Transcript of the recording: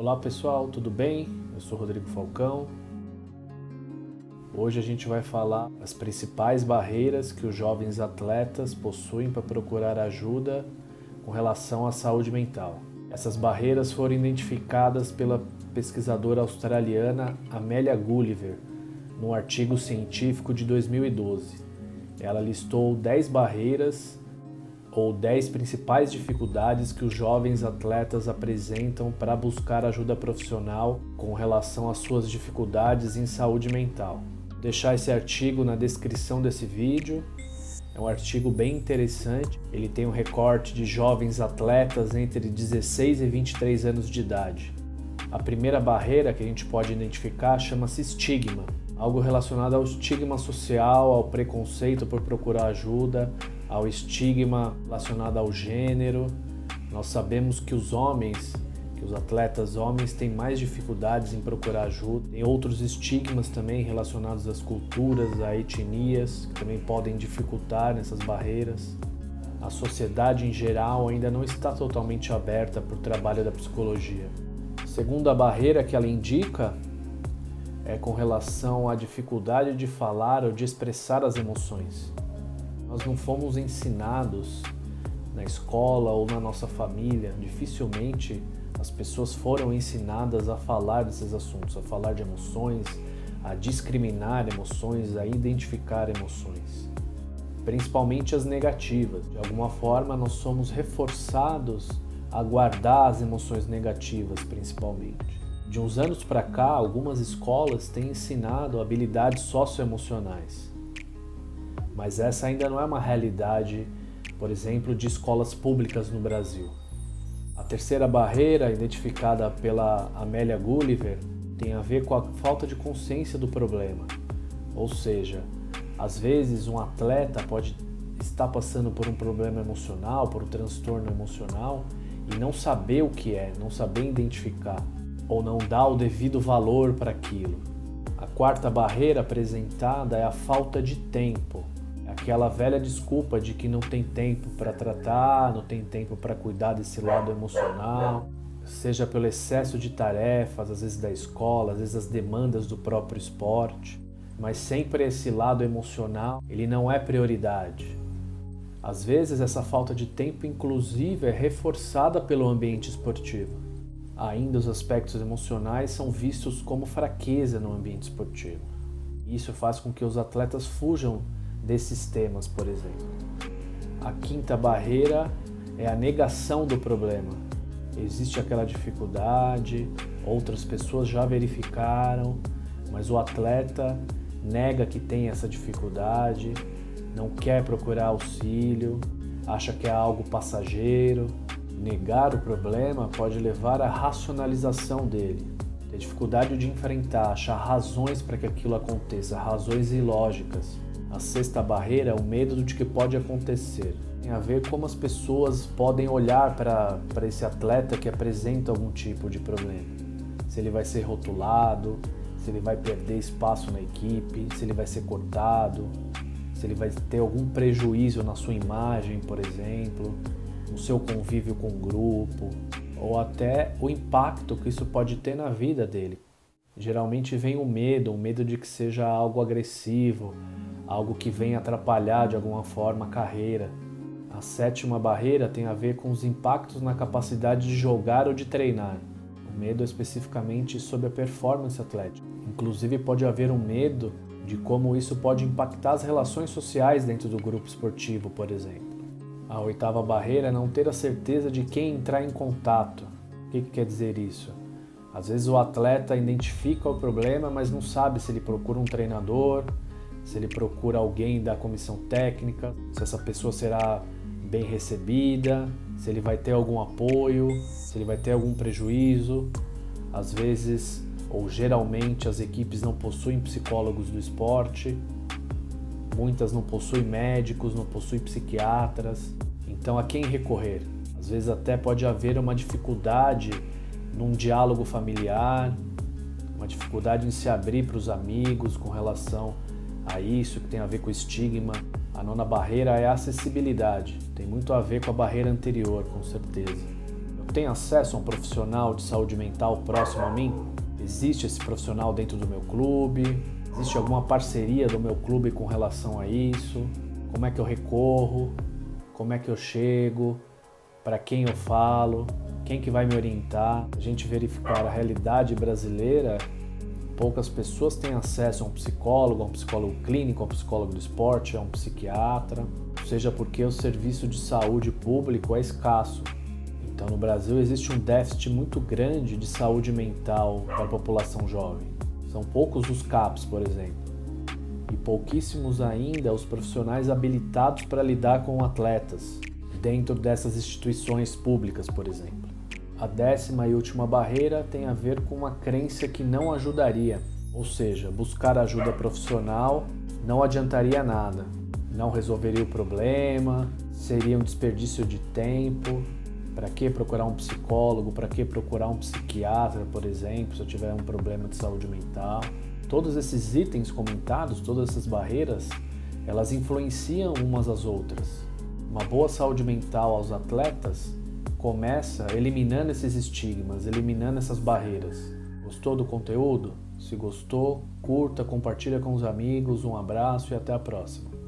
Olá pessoal, tudo bem? Eu sou Rodrigo Falcão. Hoje a gente vai falar as principais barreiras que os jovens atletas possuem para procurar ajuda com relação à saúde mental. Essas barreiras foram identificadas pela pesquisadora australiana Amelia Gulliver num artigo científico de 2012. Ela listou 10 barreiras ou 10 principais dificuldades que os jovens atletas apresentam para buscar ajuda profissional com relação às suas dificuldades em saúde mental. Vou deixar esse artigo na descrição desse vídeo. É um artigo bem interessante. Ele tem um recorte de jovens atletas entre 16 e 23 anos de idade. A primeira barreira que a gente pode identificar chama-se estigma, algo relacionado ao estigma social, ao preconceito por procurar ajuda, ao estigma relacionado ao gênero. Nós sabemos que os atletas homens têm mais dificuldades em procurar ajuda. Tem outros estigmas também relacionados às culturas, a etnias, que também podem dificultar nessas barreiras. A sociedade em geral ainda não está totalmente aberta para o trabalho da psicologia. A segunda barreira que ela indica é com relação à dificuldade de falar ou de expressar as emoções. Nós não fomos ensinados na escola ou na nossa família, dificilmente as pessoas foram ensinadas a falar desses assuntos, a falar de emoções, a discriminar emoções, a identificar emoções, principalmente as negativas. De alguma forma, nós somos reforçados a guardar as emoções negativas, principalmente. De uns anos para cá, algumas escolas têm ensinado habilidades socioemocionais. Mas essa ainda não é uma realidade, por exemplo, de escolas públicas no Brasil. A terceira barreira, identificada pela Amelia Gulliver, tem a ver com a falta de consciência do problema. Ou seja, às vezes um atleta pode estar passando por um problema emocional, por um transtorno emocional, e não saber o que é, não saber identificar, ou não dar o devido valor para aquilo. A quarta barreira apresentada é a falta de tempo. Aquela velha desculpa de que não tem tempo para tratar, não tem tempo para cuidar desse lado emocional, seja pelo excesso de tarefas, às vezes da escola, às vezes as demandas do próprio esporte, mas sempre esse lado emocional, ele não é prioridade. Às vezes essa falta de tempo, inclusive, é reforçada pelo ambiente esportivo. Ainda os aspectos emocionais são vistos como fraqueza no ambiente esportivo. Isso faz com que os atletas fujam desses temas, por exemplo. A quinta barreira é a negação do problema. Existe aquela dificuldade, outras pessoas já verificaram, mas o atleta nega que tem essa dificuldade, não quer procurar auxílio, acha que é algo passageiro. Negar o problema pode levar à racionalização dele, ter dificuldade de enfrentar, achar razões para que aquilo aconteça, razões ilógicas. A sexta barreira é o medo de que pode acontecer. Tem a ver como as pessoas podem olhar para esse atleta que apresenta algum tipo de problema. Se ele vai ser rotulado, se ele vai perder espaço na equipe, se ele vai ser cortado, se ele vai ter algum prejuízo na sua imagem, por exemplo, no seu convívio com o grupo, ou até o impacto que isso pode ter na vida dele. Geralmente vem o medo de que seja algo agressivo, algo que venha atrapalhar de alguma forma a carreira. A sétima barreira tem a ver com os impactos na capacidade de jogar ou de treinar. O medo é especificamente sobre a performance atlética. Inclusive pode haver um medo de como isso pode impactar as relações sociais dentro do grupo esportivo, por exemplo. A oitava barreira é não ter a certeza de quem entrar em contato. O que quer dizer isso? Às vezes o atleta identifica o problema, mas não sabe se ele procura um treinador, se ele procura alguém da comissão técnica, se essa pessoa será bem recebida, se ele vai ter algum apoio, se ele vai ter algum prejuízo. Às vezes, ou geralmente, as equipes não possuem psicólogos do esporte, muitas não possuem médicos, não possuem psiquiatras. Então, a quem recorrer? Às vezes até pode haver uma dificuldade num diálogo familiar, uma dificuldade em se abrir para os amigos com relação a isso que tem a ver com o estigma. A nona barreira é a acessibilidade, tem muito a ver com a barreira anterior, com certeza. tenho acesso a um profissional de saúde mental próximo a mim? Existe esse profissional dentro do meu clube? Existe alguma parceria do meu clube com relação a isso? Como é que eu recorro? Como é que eu chego? Para quem eu falo? Quem que vai me orientar? A gente verificar a realidade brasileira, poucas pessoas têm acesso a um psicólogo clínico, a um psicólogo do esporte, a um psiquiatra, seja porque o serviço de saúde público é escasso. Então, no Brasil existe um déficit muito grande de saúde mental para a população jovem. São poucos os CAPs, por exemplo, e pouquíssimos ainda os profissionais habilitados para lidar com atletas dentro dessas instituições públicas, por exemplo. A 10ª e última barreira tem a ver com uma crença que não ajudaria, ou seja, buscar ajuda profissional não adiantaria nada, não resolveria o problema, seria um desperdício de tempo. Para que procurar um psicólogo? Para que procurar um psiquiatra, por exemplo, se eu tiver um problema de saúde mental? Todos esses itens comentados, todas essas barreiras, elas influenciam umas às outras. Uma boa saúde mental aos atletas começa eliminando esses estigmas, eliminando essas barreiras. Gostou do conteúdo? Se gostou, curta, compartilha com os amigos, um abraço e até a próxima.